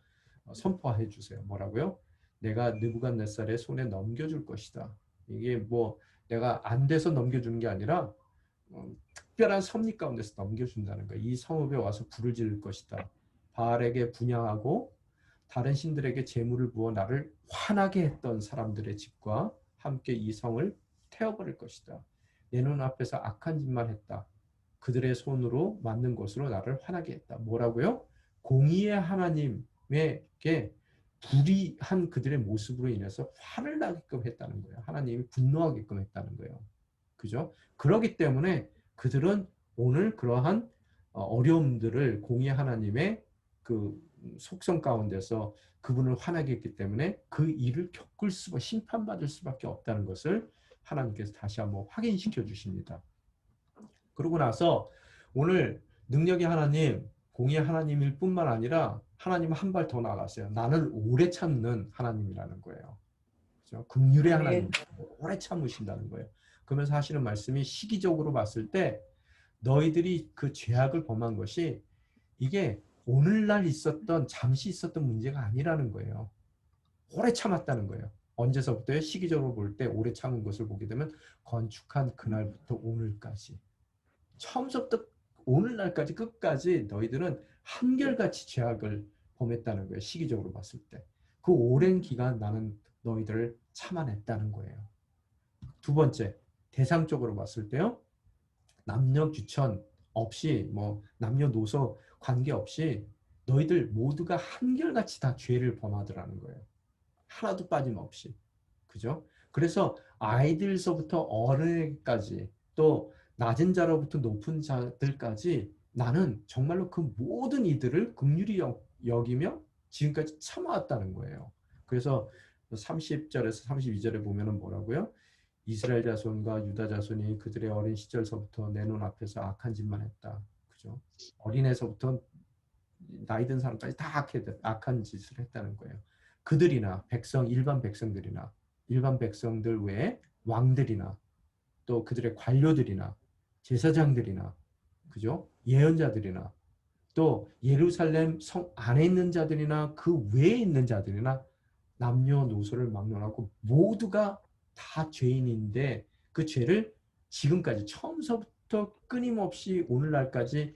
[SPEAKER 1] 선포해 주세요. 뭐라고요? 내가 느부갓네살의 손에 넘겨줄 것이다. 이게 뭐 내가 안 돼서 넘겨주는 게 아니라 특별한 섭리 가운데서 넘겨준다는 거예요. 이 성읍에 와서 불을 지를 것이다. 바알에게 분향하고 다른 신들에게 재물을 부어 나를 화나게 했던 사람들의 집과 함께 이 성을 태워버릴 것이다. 내 눈앞에서 악한 짓만 했다. 그들의 손으로 만든 것으로 나를 화나게 했다. 뭐라고요? 공의의 하나님에게 불의한 그들의 모습으로 인해서 화를 나게끔 했다는 거예요. 하나님이 분노하게끔 했다는 거예요. 그죠? 그렇기 때문에 그들은 오늘 그러한 어려움들을 공의의 하나님의 그 속성 가운데서 그분을 화나게 했기 때문에 그 일을 심판받을 수밖에 없다는 것을 하나님께서 다시 한번 확인시켜 주십니다. 그러고 나서 오늘 능력의 하나님, 공의의 하나님일 뿐만 아니라 하나님은 한 발 더 나갔어요. 나를 오래 참는 하나님이라는 거예요. 그렇죠? 긍휼의 하나님, 오래 참으신다는 거예요. 그러면서 하시는 말씀이 시기적으로 봤을 때 너희들이 그 죄악을 범한 것이 이게 오늘날 잠시 있었던 문제가 아니라는 거예요. 오래 참았다는 거예요. 언제서부터요? 시기적으로 볼 때 오래 참은 것을 보게 되면 건축한 그날부터 오늘까지. 처음부터 오늘날까지 끝까지 너희들은 한결같이 죄악을 범했다는 거예요. 시기적으로 봤을 때. 그 오랜 기간 나는 너희들을 참아냈다는 거예요. 두 번째, 대상적으로 봤을 때요. 남녀 귀천 없이 뭐 남녀노소 관계없이 너희들 모두가 한결같이 다 죄를 범하더라는 거예요. 하나도 빠짐없이. 그죠? 그래서 아이들서부터 어른까지 또 낮은 자로부터 높은 자들까지 나는 정말로 그 모든 이들을 긍휼히 여기며 지금까지 참아왔다는 거예요. 그래서 30절에서 32절에 보면은 뭐라고요? 이스라엘 자손과 유다 자손이 그들의 어린 시절서부터 내 눈앞에서 악한 짓만 했다. 그죠? 어린애서부터 나이 든 사람까지 다 악한 짓을 했다는 거예요. 그들이나 일반 백성들이나 일반 백성들 외에 왕들이나 또 그들의 관료들이나 제사장들이나 그죠? 예언자들이나 또 예루살렘 성 안에 있는 자들이나 그 외에 있는 자들이나 남녀노소를 막론하고 모두가 다 죄인인데 그 죄를 지금까지 처음서부터 끊임없이 오늘날까지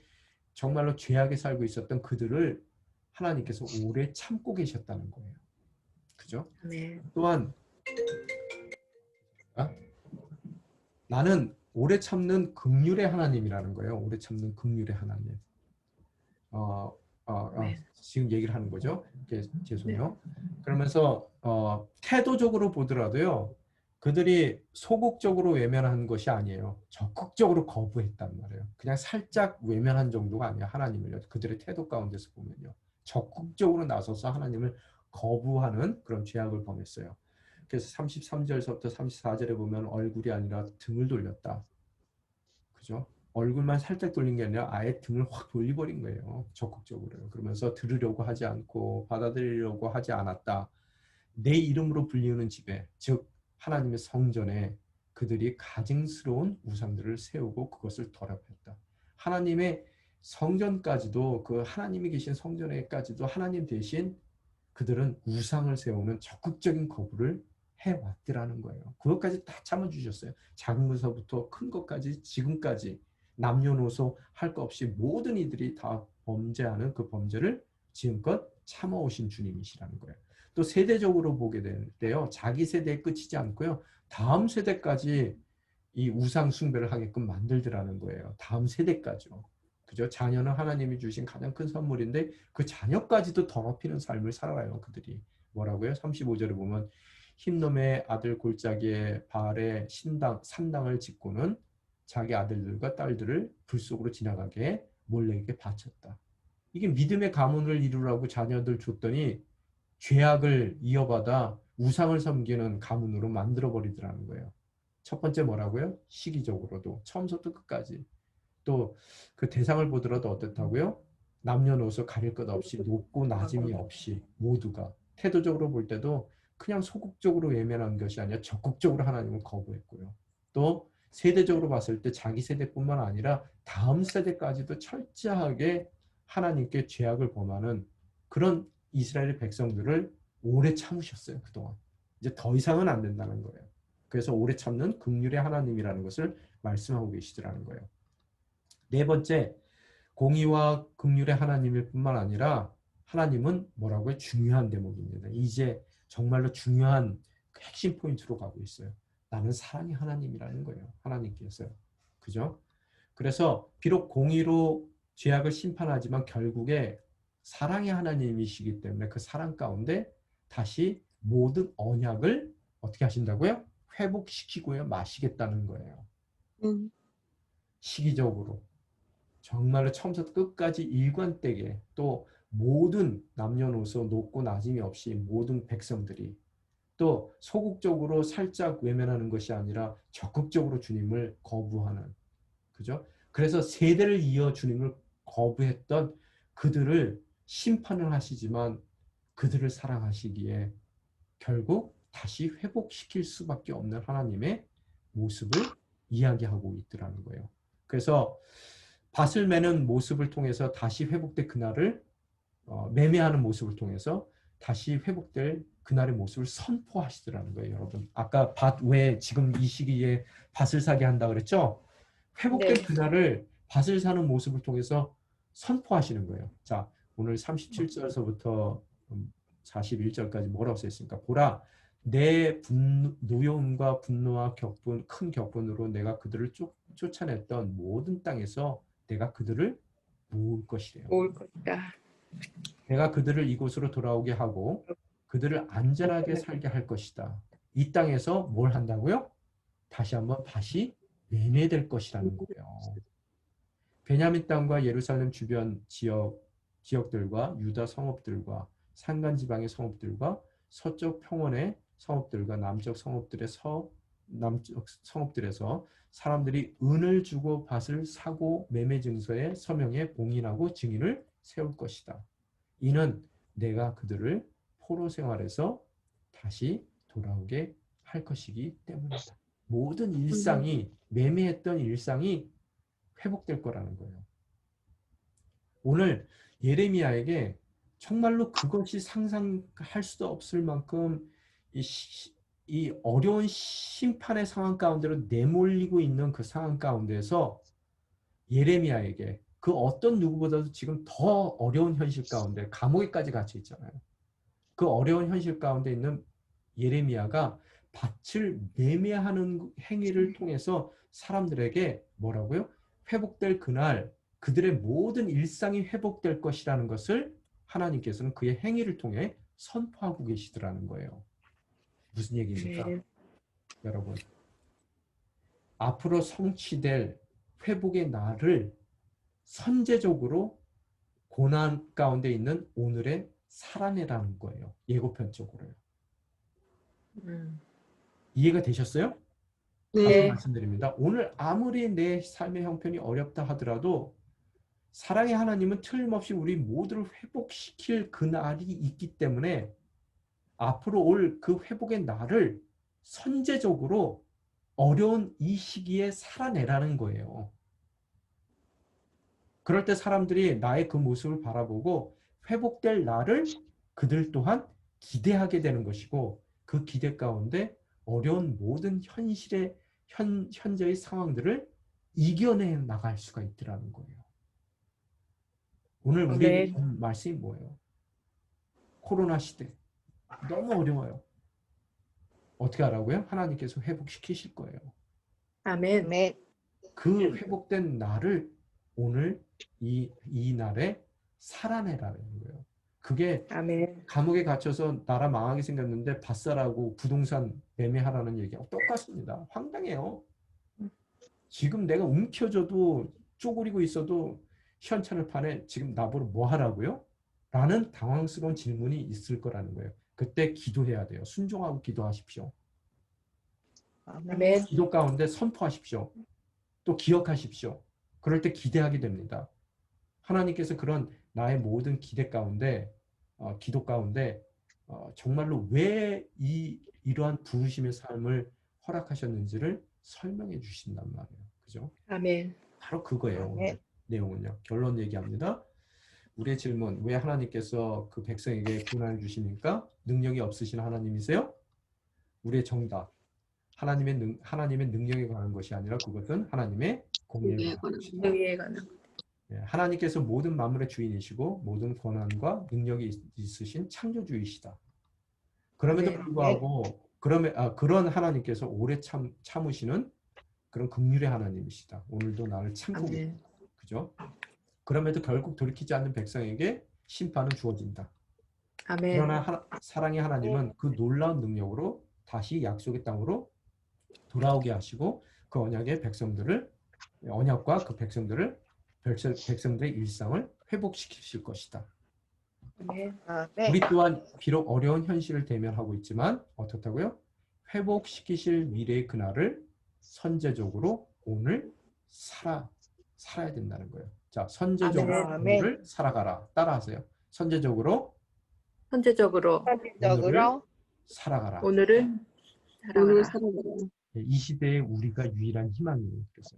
[SPEAKER 1] 정말로 죄악에 살고 있었던 그들을 하나님께서 오래 참고 계셨다는 거예요. 그죠?
[SPEAKER 2] 네.
[SPEAKER 1] 또한 나는 오래 참는 긍휼의 하나님이라는 거예요. 오래 참는 긍휼의 하나님.
[SPEAKER 2] 네.
[SPEAKER 1] 지금 얘기를 하는 거죠.
[SPEAKER 2] 네.
[SPEAKER 1] 죄송해요. 그러면서 태도적으로 보더라도요. 그들이 소극적으로 외면한 것이 아니에요. 적극적으로 거부했단 말이에요. 그냥 살짝 외면한 정도가 아니에요. 하나님을요. 그들의 태도 가운데서 보면요. 적극적으로 나서서 하나님을 거부하는 그런 죄악을 범했어요. 그래서 33절서부터 34절에 보면 얼굴이 아니라 등을 돌렸다. 그죠? 얼굴만 살짝 돌린 게 아니라 아예 등을 확 돌려버린 거예요. 적극적으로요. 그러면서 들으려고 하지 않고 받아들이려고 하지 않았다. 내 이름으로 불리우는 집에, 즉 하나님의 성전에 그들이 가증스러운 우상들을 세우고 그것을 더럽혔다. 하나님의 성전까지도, 그 하나님이 계신 성전에까지도 하나님 대신 그들은 우상을 세우는 적극적인 거부를 해왔더라는 거예요. 그것까지 다 참아주셨어요. 작은 것부터 큰 것까지 지금까지 남녀노소 할 것 없이 모든 이들이 다 범죄하는 그 범죄를 지금껏 참아오신 주님이시라는 거예요. 또 세대적으로 보게 될 때요. 자기 세대에 그치지 않고요. 다음 세대까지 이 우상 숭배를 하게끔 만들더라는 거예요. 다음 세대까지요. 그죠? 자녀는 하나님이 주신 가장 큰 선물인데 그 자녀까지도 더럽히는 삶을 살아가요. 그들이. 뭐라고요? 35절에 보면 흰놈의 아들 골짜기에 바알의 산당을 짓고는 자기 아들들과 딸들을 불 속으로 지나가게 몰래에게 바쳤다. 이게 믿음의 가문을 이루라고 자녀들 줬더니 죄악을 이어받아 우상을 섬기는 가문으로 만들어버리더라는 거예요. 첫 번째 뭐라고요? 시기적으로도 처음부터 끝까지. 또 그 대상을 보더라도 어떻다고요? 남녀노소 가릴 것 없이 높고 낮음이 없이 모두가 태도적으로 볼 때도 그냥 소극적으로 외면한 것이 아니라 적극적으로 하나님을 거부했고요. 또 세대적으로 봤을 때 자기 세대뿐만 아니라 다음 세대까지도 철저하게 하나님께 죄악을 범하는 그런 이스라엘 백성들을 오래 참으셨어요. 그동안. 이제 더 이상은 안 된다는 거예요. 그래서 오래 참는 긍휼의 하나님이라는 것을 말씀하고 계시더라는 거예요. 네 번째, 공의와 긍휼의 하나님일 뿐만 아니라 하나님은 뭐라고요? 중요한 대목입니다. 이제 정말로 중요한 핵심 포인트로 가고 있어요. 나는 사랑의 하나님이라는 거예요. 하나님께서요. 그죠? 그래서 비록 공의로 죄악을 심판하지만 결국에 사랑의 하나님이시기 때문에 그 사랑 가운데 다시 모든 언약을 어떻게 하신다고요? 회복시키고요. 마시겠다는 거예요. 시기적으로. 정말로 처음부터 끝까지 일관되게 또 모든 남녀노소 높고 낮음이 없이 모든 백성들이 또 소극적으로 살짝 외면하는 것이 아니라 적극적으로 주님을 거부하는 그죠? 그래서 세대를 이어 주님을 거부했던 그들을 심판을 하시지만 그들을 사랑하시기에 결국 다시 회복시킬 수밖에 없는 하나님의 모습을 이야기하고 있더라는 거예요. 그래서 밭을 매는 모습을 통해서 다시 회복될 그날을 매매하는 모습을 통해서 다시 회복될 그날의 모습을 선포하시더라는 거예요, 여러분. 아까 밭 왜 지금 이 시기에 밭을 사게 한다 그랬죠? 회복된
[SPEAKER 2] 네.
[SPEAKER 1] 그날을 밭을 사는 모습을 통해서 선포하시는 거예요. 자, 오늘 37절서부터 41절까지 뭐라고 써있습니까? 보라, 내 노여움과 분노와 격분, 큰 격분으로 내가 그들을 쫓아냈던 모든 땅에서 내가 그들을 모을 것이래요.
[SPEAKER 2] 올 것이다.
[SPEAKER 1] 내가 그들을 이곳으로 돌아오게 하고 그들을 안전하게 살게 할 것이다. 이 땅에서 뭘 한다고요? 다시 한번 밭이 매매될 것이라는 거예요. 베냐민 땅과 예루살렘 주변 지역들과 유다 성읍들과 산간 지방의 성읍들과 서쪽 평원의 성읍들과 남쪽 성읍들에서 사람들이 은을 주고 밭을 사고 매매 증서에 서명해 봉인하고 증인을 세울 것이다. 이는 내가 그들을 포로 생활에서 다시 돌아오게 할 것이기 때문이다. 모든 일상이 매매했던 일상이 회복될 거라는 거예요. 오늘 예레미야에게 정말로 그것이 상상할 수도 없을 만큼 이 어려운 심판의 상황 가운데로 내몰리고 있는 그 상황 가운데서 예레미야에게 그 어떤 누구보다도 지금 더 어려운 현실 가운데 감옥에까지 갇혀 있잖아요. 그 어려운 현실 가운데 있는 예레미야가 밭을 매매하는 행위를 통해서 사람들에게 뭐라고요? 회복될 그날 그들의 모든 일상이 회복될 것이라는 것을 하나님께서는 그의 행위를 통해 선포하고 계시더라는 거예요. 무슨 얘기입니까?
[SPEAKER 2] 아멘.
[SPEAKER 1] 여러분, 앞으로 성취될 회복의 날을 선제적으로 고난 가운데 있는 오늘의 살아내라는 거예요. 예고편적으로요.
[SPEAKER 2] 음.
[SPEAKER 1] 이해가 되셨어요? 다시
[SPEAKER 2] 네.
[SPEAKER 1] 말씀드립니다. 오늘 아무리 내 삶의 형편이 어렵다 하더라도 사랑의 하나님은 틀림없이 우리 모두를 회복시킬 그 날이 있기 때문에 앞으로 올 그 회복의 날을 선제적으로 어려운 이 시기에 살아내라는 거예요. 그럴 때 사람들이 나의 그 모습을 바라보고 회복될 날을 그들 또한 기대하게 되는 것이고 그 기대 가운데 어려운 모든 현재의 상황들을 이겨내 나갈 수가 있더라는 거예요. 오늘 우리에게
[SPEAKER 2] 아멘.
[SPEAKER 1] 준 말씀이 뭐예요? 코로나 시대. 너무 어려워요. 어떻게 하라고요? 하나님께서 회복시키실 거예요.
[SPEAKER 2] 아멘.
[SPEAKER 3] 아멘.
[SPEAKER 1] 그 회복된 나를 오늘 이 날에 살아내라는 거예요. 그게
[SPEAKER 2] 아멘.
[SPEAKER 1] 감옥에 갇혀서 나라 망하게 생겼는데 밭사라고 부동산 매매하라는 얘기하고 똑같습니다. 황당해요. 지금 내가 움켜져도 쪼그리고 있어도 시원찮을 판에 지금 나보러 뭐 하라고요? 라는 당황스러운 질문이 있을 거라는 거예요. 그때 기도해야 돼요. 순종하고 기도하십시오.
[SPEAKER 2] 아멘.
[SPEAKER 1] 기도 가운데 선포하십시오. 또 기억하십시오. 그럴 때 기대하게 됩니다. 하나님께서 그런 나의 모든 기대 가운데 기도 가운데 정말로 왜 이러한 부르심의 삶을 허락하셨는지를 설명해 주신단 말이에요. 그죠?
[SPEAKER 2] 아멘.
[SPEAKER 1] 바로 그거예요. 오늘
[SPEAKER 3] 아멘.
[SPEAKER 1] 내용은요. 결론 얘기합니다. 우리의 질문, 왜 하나님께서 그 백성에게 고난을 주시니까 능력이 없으신 하나님이세요? 우리의 정답, 하나님의 능력에 관한 것이 아니라 그것은 하나님의 공의에 관한 것이다.
[SPEAKER 2] 능력에 관한.
[SPEAKER 1] 예, 하나님께서 모든 만물의 주인이시고 모든 권한과 능력이 있으신 창조주이시다. 그럼에도
[SPEAKER 2] 아멘.
[SPEAKER 1] 불구하고 그런 하나님께서 오래 참으시는 그런 긍휼의 하나님이시다. 오늘도 나를 참고 계시다.
[SPEAKER 2] 아멘.
[SPEAKER 1] 그죠? 그럼에도 결국 돌이키지 않는 백성에게 심판은 주어진다.
[SPEAKER 2] 아멘.
[SPEAKER 1] 그러나 사랑의 하나님은 그 놀라운 능력으로 다시 약속의 땅으로 돌아오게 하시고 그 언약과 그 백성들의 일상을 회복시키실 것이다.
[SPEAKER 2] 아멘.
[SPEAKER 1] 우리
[SPEAKER 3] 아멘.
[SPEAKER 1] 또한 비록 어려운 현실을 대면하고 있지만 어떻다고요? 회복시키실 미래의 그날을 선제적으로 오늘 살아야 된다는 거예요. 자, 선제적으로
[SPEAKER 2] 아멘.
[SPEAKER 3] 아멘.
[SPEAKER 1] 오늘을 살아가라. 따라하세요. 선제적으로
[SPEAKER 2] 선제적으로
[SPEAKER 1] 오늘을
[SPEAKER 3] 선제적으로
[SPEAKER 1] 살아가라.
[SPEAKER 2] 오늘을
[SPEAKER 4] 오늘
[SPEAKER 2] 살아가라.
[SPEAKER 4] 살아가라.
[SPEAKER 1] 이 시대에 우리가 유일한 희망이에요. 그래서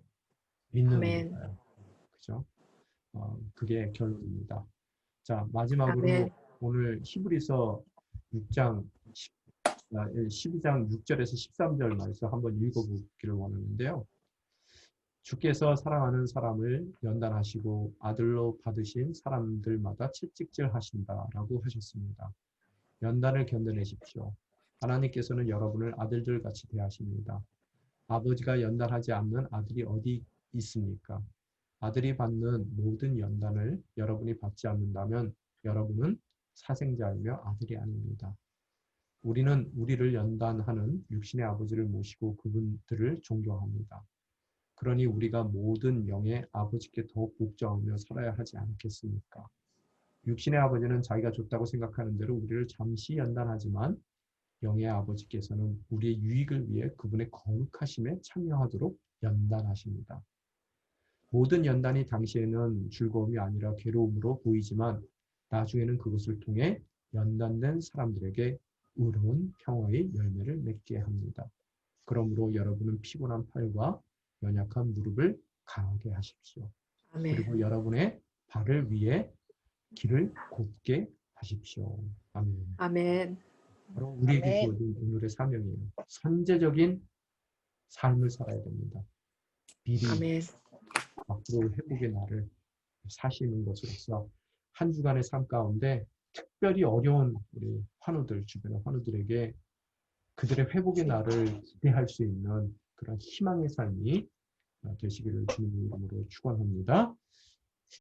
[SPEAKER 1] 믿는
[SPEAKER 2] 아멘.
[SPEAKER 1] 우리가요. 그죠? 그게 결론입니다. 자, 마지막으로
[SPEAKER 2] 아멘.
[SPEAKER 1] 오늘 히브리서 6장 12장 6절에서 13절 말씀 한번 읽어보기를 원하는데요. 주께서 사랑하는 사람을 연단하시고 아들로 받으신 사람들마다 채찍질 하신다라고 하셨습니다. 연단을 견뎌내십시오. 하나님께서는 여러분을 아들들 같이 대하십니다. 아버지가 연단하지 않는 아들이 어디 있습니까? 아들이 받는 모든 연단을 여러분이 받지 않는다면 여러분은 사생자이며 아들이 아닙니다. 우리는 우리를 연단하는 육신의 아버지를 모시고 그분들을 존경합니다. 그러니 우리가 모든 영의 아버지께 더욱 복종하며 살아야 하지 않겠습니까? 육신의 아버지는 자기가 좋다고 생각하는 대로 우리를 잠시 연단하지만 영의 아버지께서는 우리의 유익을 위해 그분의 거룩하심에 참여하도록 연단하십니다. 모든 연단이 당시에는 즐거움이 아니라 괴로움으로 보이지만 나중에는 그것을 통해 연단된 사람들에게 의로운 평화의 열매를 맺게 합니다. 그러므로 여러분은 피곤한 팔과 연약한 무릎을 강하게 하십시오.
[SPEAKER 2] 아멘.
[SPEAKER 1] 그리고 여러분의 발을 위해 길을 곧게 하십시오. 아멘.
[SPEAKER 2] 아멘.
[SPEAKER 1] 바로 우리에게
[SPEAKER 3] 아멘.
[SPEAKER 1] 주어진 오늘의 사명이에요. 선제적인 삶을 살아야 됩니다. 미리
[SPEAKER 2] 아멘.
[SPEAKER 1] 앞으로 회복의 날을 사시는 것으로서 한 주간의 삶 가운데 특별히 어려운 우리 환우들, 주변의 환우들에게 그들의 회복의 날을 기대할 수 있는 그런 희망의 삶이 되시기를 주님의 이름으로 축원합니다.